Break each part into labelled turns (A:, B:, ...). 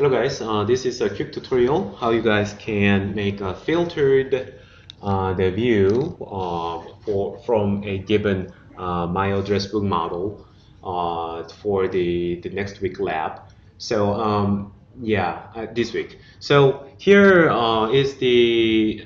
A: Hello guys, this is a quick tutorial how you guys can make a filtered the view from a given my address book model for the next week lab. So yeah, this week. So here is the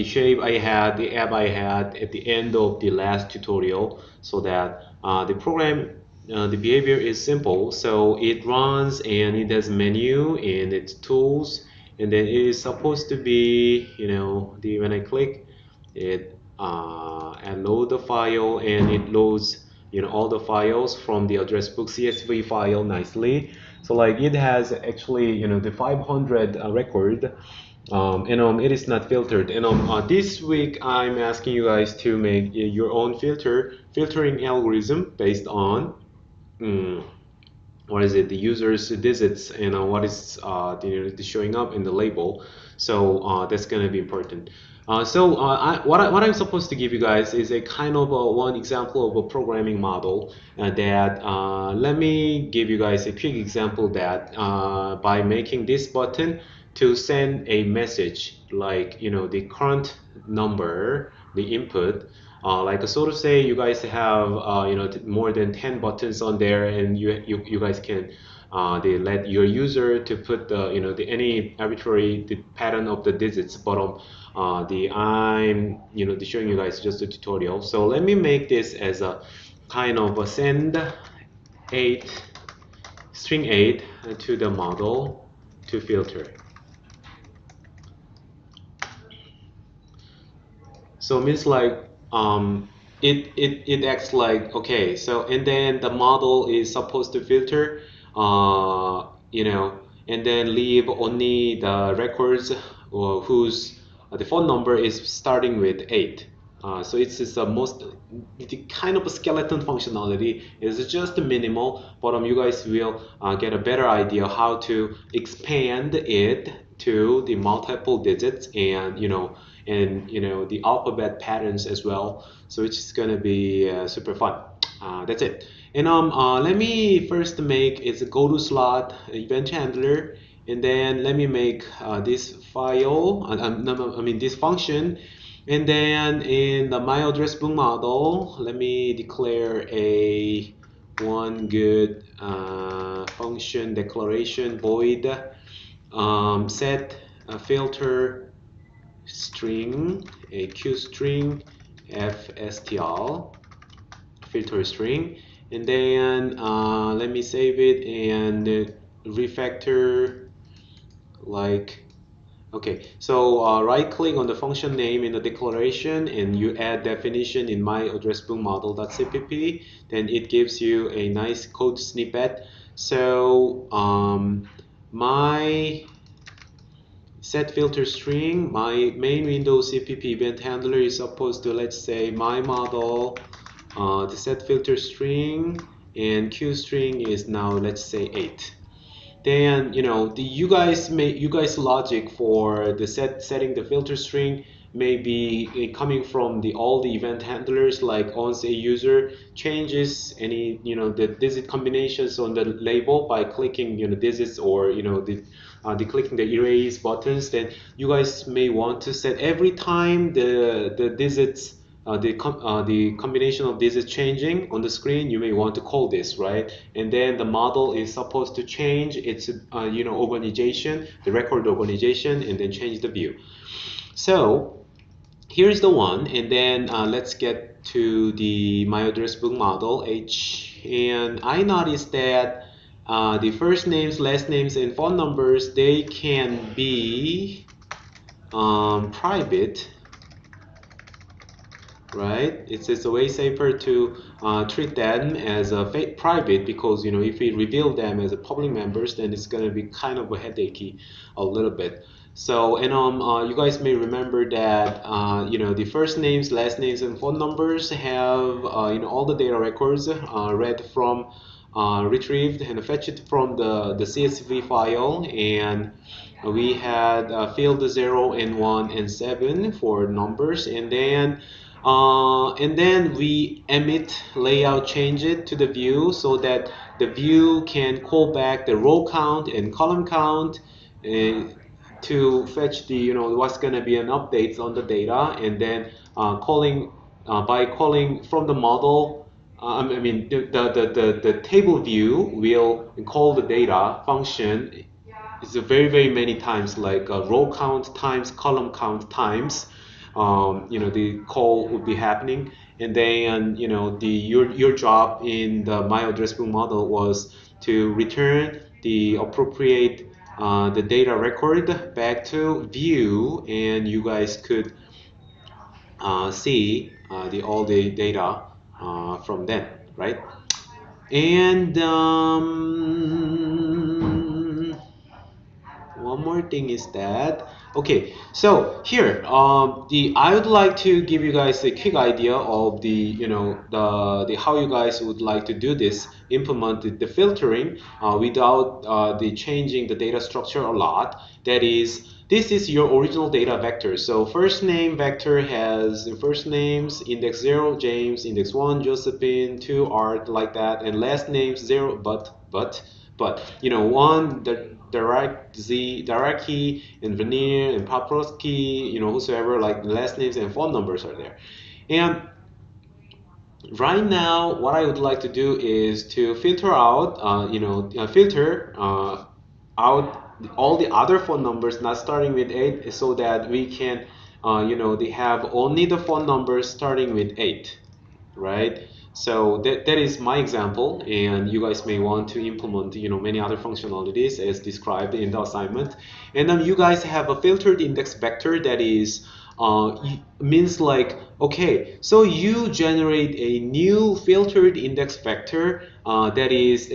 A: shape I had, the app I had at the end of the last tutorial, so that the program, the behavior is simple. So it runs and it has menu and its tools, and then it is supposed to be, when I click it and load the file, and it loads, all the files from the address book CSV file nicely. So like it has actually, the 500 record, and it is not filtered. And this week I'm asking you guys to make your own filtering algorithm based on what is it, the user's digits, and what is the showing up in the label. So that's going to be important. What I'm supposed to give you guys is a kind of one example of a programming model that let me give you guys a quick example that by making this button to send a message, like the current number, the input, like so to say you guys have more than 10 buttons on there, and you guys can they let your user to put the any arbitrary the pattern of the digits bottom. I'm showing you guys just a tutorial. So let me make this as a kind of a send 8 string 8 to the model to filter. So it means like it acts like, okay, so and then the model is supposed to filter and then leave only the records whose the phone number is starting with 8. So it's just the most the kind of a skeleton functionality is just minimal, but you guys will get a better idea how to expand it to the multiple digits, and the alphabet patterns as well. So it's gonna be super fun. That's it. And let me first make it's a go to slot event handler, and then let me make this file. No, I mean this function, and then in the my address book model, let me declare a one good function declaration void set filter string, a q string fstl filter string, and then let me save it and refactor like. Okay, so right click on the function name in the declaration, and you add definition in my address book model.cpp. Then it gives you a nice code snippet. So my set filter string, my main window CPP event handler is supposed to, let's say, my model, the set filter string, and q string is now, let's say, 8. Then you guys logic for the setting the filter string may be coming from all the event handlers, like once a user changes any the digit combinations on the label by clicking digits, or the clicking the erase buttons, then you guys may want to set every time the digits the combination of digits changing on the screen, you may want to call this, right? And then the model is supposed to change its organization, the record organization, and then change the view. So here's the one, and then let's get to the my address book model H, and I noticed that the first names, last names, and phone numbers, they can be private, right? It's a way safer to treat them as a private, because if we reveal them as a public members, then it's going to be kind of a headachy a little bit. So, and you guys may remember that the first names, last names, and phone numbers have all the data records read from retrieved and fetched from the CSV file, and we had field 0 and 1 and 7 for numbers, and then And then we emit layout, change it to the view so that the view can call back the row count and column count to fetch the what's going to be an updates on the data, and then calling by calling from the model. I mean the table view will call the data function. It's a very many times, like row count times column count times. The call would be happening, and then your job in the my address book model was to return the appropriate the data record back to view, and you guys could see the all the data from then, right? And one more thing is that, okay, so here the I would like to give you guys a quick idea of the the how you guys would like to do this, implement the filtering without the changing the data structure a lot. That is, this is your original data vector. So first name vector has the first names index 0 James, index 1 Josephine, 2 Art, like that, and last names 0 but one the direct Z, direct key, and veneer, and Paprosky, whosoever, like last names and phone numbers are there. And right now, what I would like to do is to filter out, filter out all the other phone numbers not starting with 8, so that we can, they have only the phone numbers starting with 8, right? So that is my example, and you guys may want to implement many other functionalities as described in the assignment. And then you guys have a filtered index vector that is means like, okay, so you generate a new filtered index vector that is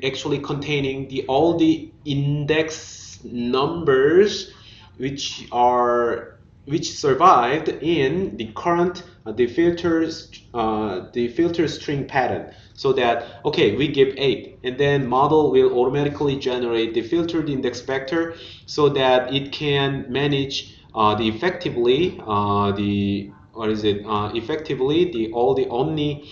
A: actually containing all the index numbers which survived in the current the filter string pattern, so that, okay, we give 8, and then model will automatically generate the filtered index vector so that it can manage the effectively the what is it effectively the all the omni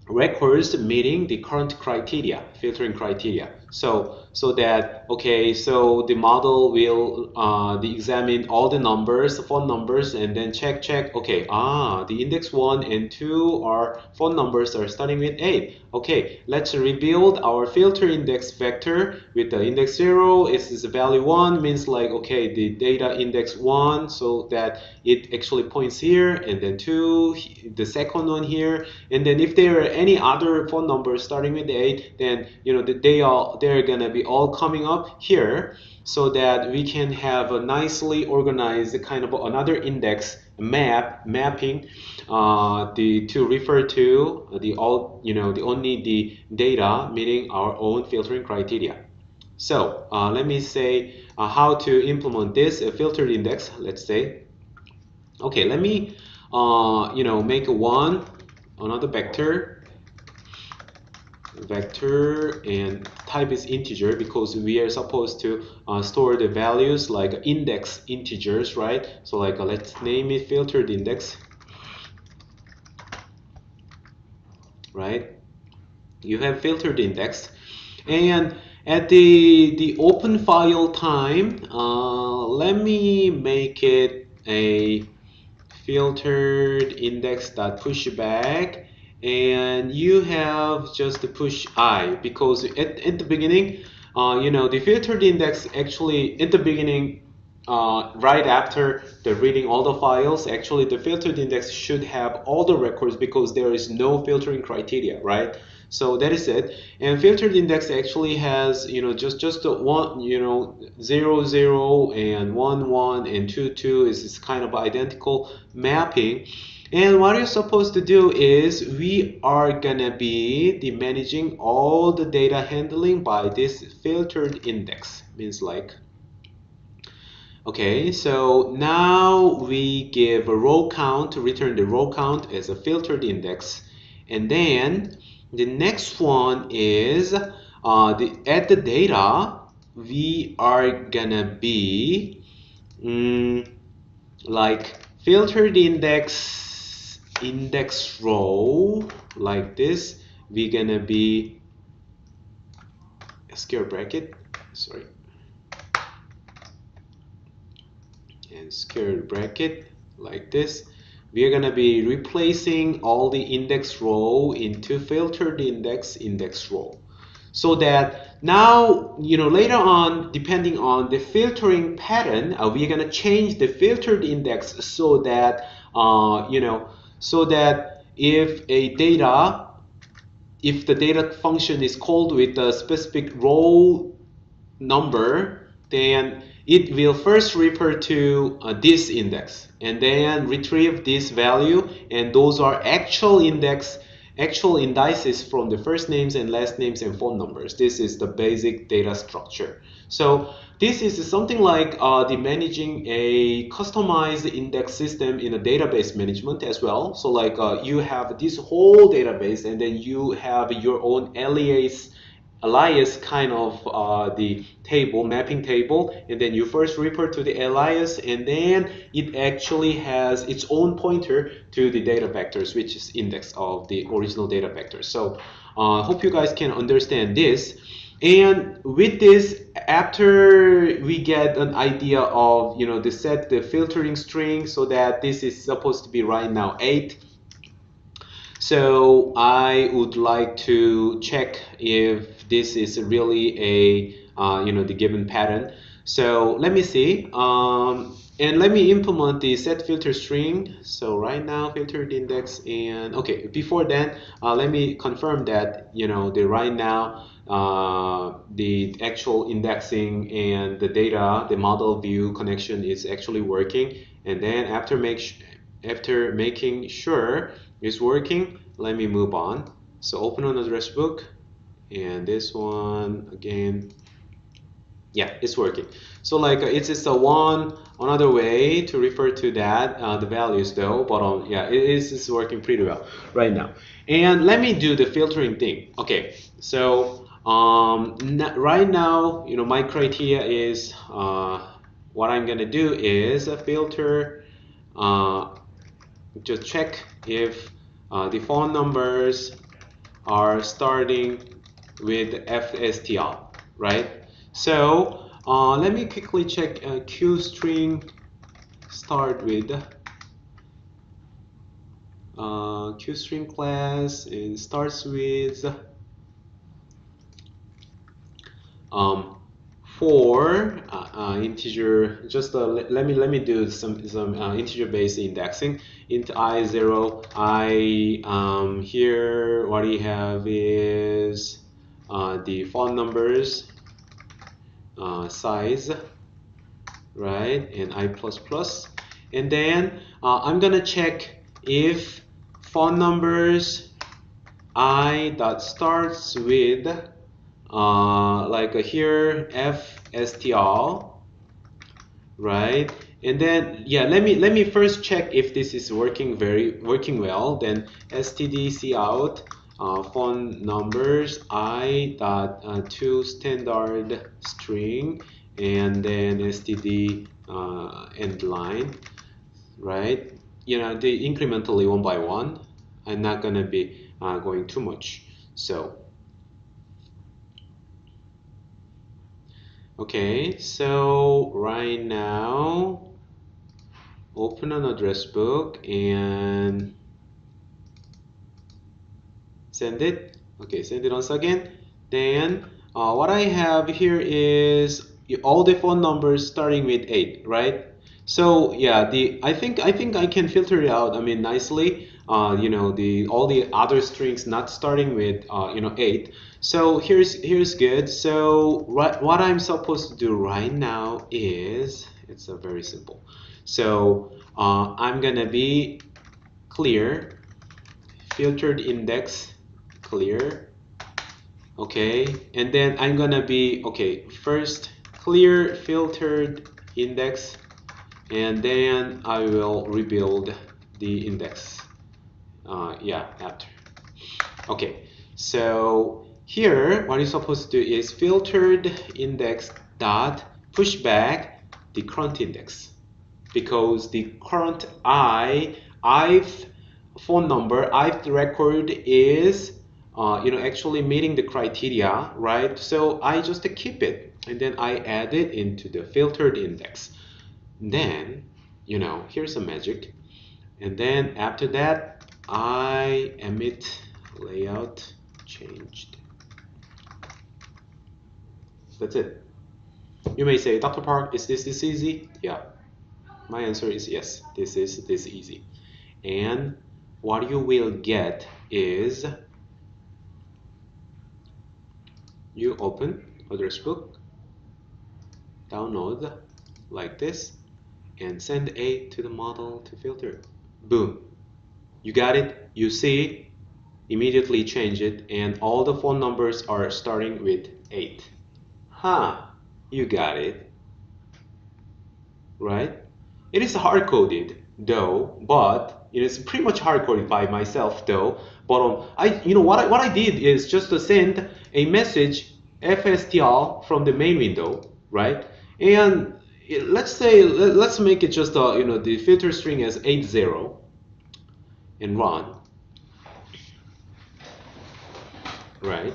A: records meeting the current criteria, filtering criteria. So that, okay, so the model will examine all the numbers, phone numbers, and then check, okay, the index 1 and 2 are phone numbers are starting with 8. Okay, let's rebuild our filter index vector with the index 0 is the value 1, means like, okay, the data index 1, so that it actually points here, and then 2, the second one here, and then if there are any other phone numbers starting with 8, then they're gonna be all coming up here, so that we can have a nicely organized kind of another index mapping to refer to the all the only the data meeting our own filtering criteria. So let me say how to implement this filtered index. Let's say, okay, let me make another vector and type is integer, because we are supposed to store the values like index integers, right? So like let's name it filtered index, right? You have filtered index, and at the open file time, let me make it a filtered index dot pushback, and you have just the push I, because at the beginning the filtered index actually at the beginning right after the reading all the files, actually the filtered index should have all the records, because there is no filtering criteria, right? So that is it. And filtered index actually has just the one 0 0 and 1 1 and 2 2 is kind of identical mapping. And what you're supposed to do is we are gonna be managing all the data handling by this filtered index, means like, okay, so now we give a row count, return the row count as a filtered index. And then the next one is at the data, we are gonna be like filtered index row like this. We're gonna be a square bracket, sorry, and square bracket like this. We are going to be replacing all the index row into filtered index row, so that now, later on, depending on the filtering pattern, we are going to change the filtered index so that so that if the data function is called with a specific row number, then it will first refer to this index and then retrieve this value, and those are actual indices from the first names and last names and phone numbers. This is the basic data structure. So this is something like the managing a customized index system in a database management as well. So like you have this whole database, and then you have your own alias kind of the mapping table, and then you first refer to the alias, and then it actually has its own pointer to the data vectors, which is index of the original data vectors. So hope you guys can understand this. And with this, after we get an idea of the filtering string, so that this is supposed to be right now 8. So I would like to check if this is really the given pattern. So let me see, and let me implement the set filter string. So right now filtered index, and okay, before then let me confirm that the right now the actual indexing and the data, the model view connection is actually working. And then after making sure it's working, let me move on. So open an address book, and this one again, yeah, it's working. So like it's just another way to refer to that the values though, but yeah, it's working pretty well right now. And let me do the filtering thing. Okay, so right now, my criteria is what I'm gonna do is a filter, just check if the phone numbers are starting with FSTR, right? So let me quickly check Q string start with Q string class, and starts with 4 integer. Just let me do some integer based indexing. Int I0. Here what we have is the phone numbers size, right, and I++, and then I'm gonna check if phone numbers I dot starts with like here FSTR, right? And then yeah, let me first check if this is working well. Then std cout phone numbers I dot to standard string, and then std end line, right? They incrementally one by one. I'm not gonna be going too much. So okay, so right now open an address book and send it. Okay, send it once again. Then what I have here is all the phone numbers starting with 8, right? So yeah, I think I can filter it out, I mean, nicely. All the other strings not starting with 8. So here's good. So what I'm supposed to do right now is it's very simple. So I'm gonna be clear filtered index clear. Okay, and then I'm gonna be first clear filtered index, and then I will rebuild the index yeah, after. Okay, so here what you're supposed to do is filtered index dot push back the current index. because the current ith phone number, ith record is actually meeting the criteria, right? So I just keep it and then I add it into the filtered index. Then, here's some magic. And then after that, I emit layout changed. That's it. You may say, Dr. Park, is this easy? Yeah. My answer is yes. This is this easy. And what you will get is you open address book, download like this, and send A to the model to filter. Boom. You got it. You see, immediately change it, and all the phone numbers are starting with 8. Huh, you got it, right? It is hard coded though, but it is pretty much hard coded by myself though. But what I did is just to send a message FSTR from the main window, right? And let's say let's make it just the filter string as 80 and run, right?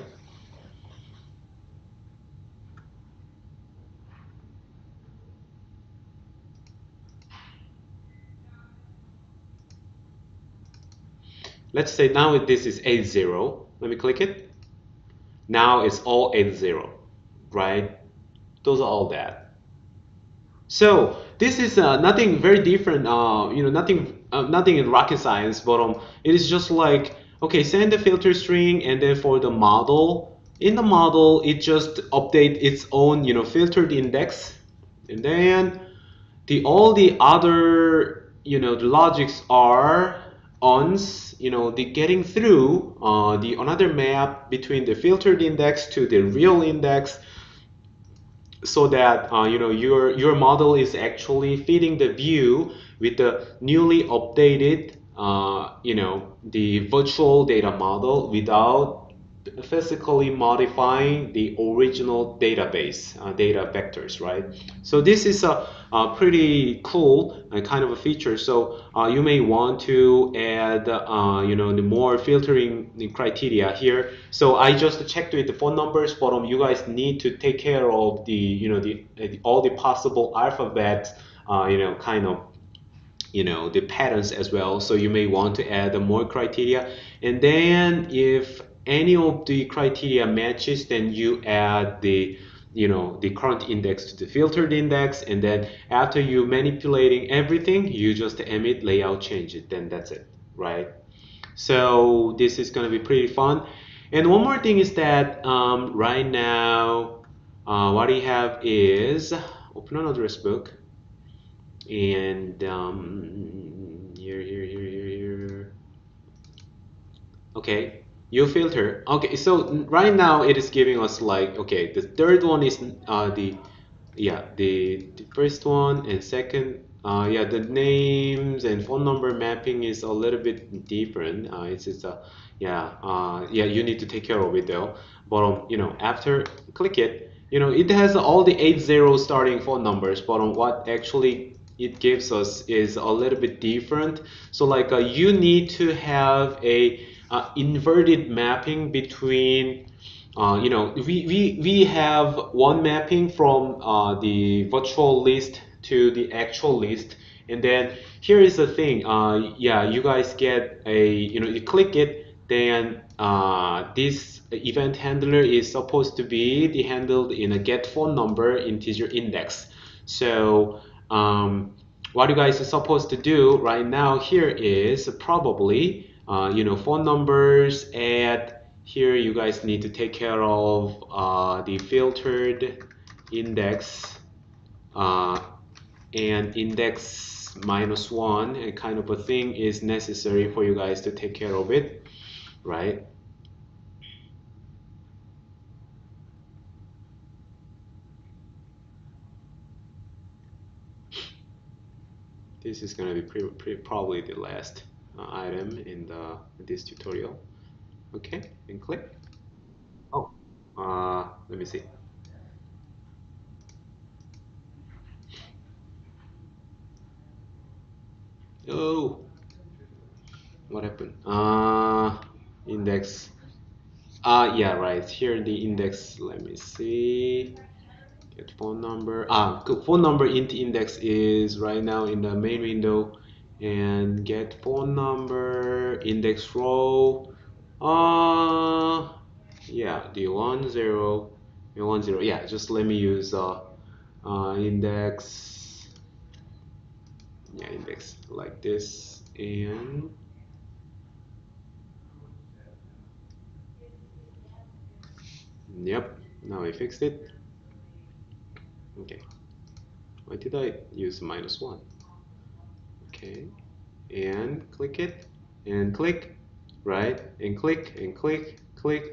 A: Let's say now this is 80. Let me click it. Now it's all 80, right? Those are all that. So this is nothing very different. Nothing in rocket science, but it is just like, okay, send the filter string, and then for the model, in the model, it just update its own, filtered index, and then all the other, the logics are ons, the getting through the another map between the filtered index to the real index, so that your model is actually feeding the view with the newly updated the virtual data model without physically modifying the original database data vectors, right? So this is a pretty cool kind of a feature. So you may want to add the more filtering criteria here. So I just checked with the phone numbers, but you guys need to take care of the all the possible alphabet kind of the patterns as well. So you may want to add more criteria, and then if any of the criteria matches, then you add the current index to the filtered index, and then after you manipulating everything, you just emit layout change it, then that's it, right? So this is going to be pretty fun. And one more thing is that right now what we have is open an address book, and here. Okay, you filter. Okay, so right now it is giving us like, okay, the third one is the first one and second. Yeah, the names and phone number mapping is a little bit different. It's a yeah, you need to take care of it though. But after click it, it has all the 80 starting phone numbers. But what actually it gives us is a little bit different. So like you need to have a inverted mapping between we have one mapping from the virtual list to the actual list, and then here is the thing. Yeah, you guys get a you click it, then this event handler is supposed to be handled in a get phone number integer index. So what you guys are supposed to do right now here is probably phone numbers. Add here, you guys need to take care of the filtered index uh, and index -1 kind of a thing is necessary for you guys to take care of it, right? This is going to be probably the last item in this tutorial. Okay, and click. Oh, let me see. Oh, what happened? Index. Yeah, right. Here the index. Let me see. Get phone number. Phone number int index is right now in the main window, and get phone number index row. Uh, yeah, the 10. Yeah, just let me use index. Yeah, index like this, and yep. Now I fixed it. Okay. Why did I use -1? Okay. And click it and click, right? And click.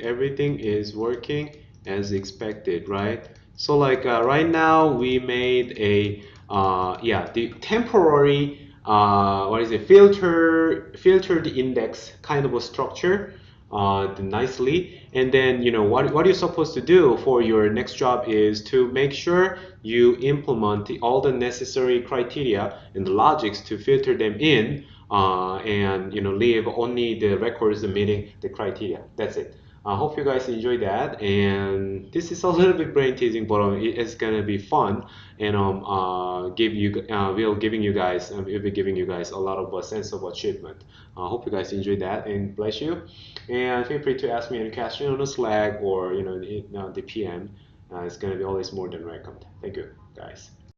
A: Everything is working as expected, right? So like right now we made a yeah, the temporary what is it, filtered index kind of a structure nicely. And then what you're supposed to do for your next job is to make sure you implement all the necessary criteria and the logics to filter them in, and leave only the records meeting the criteria. That's it. I hope you guys enjoy that, and this is a little bit brain teasing, but it's gonna be fun, and we'll be giving you guys a lot of sense of achievement. I hope you guys enjoy that, and bless you. And feel free to ask me any question on the Slack or the PM. It's gonna be always more than welcomed. Thank you, guys.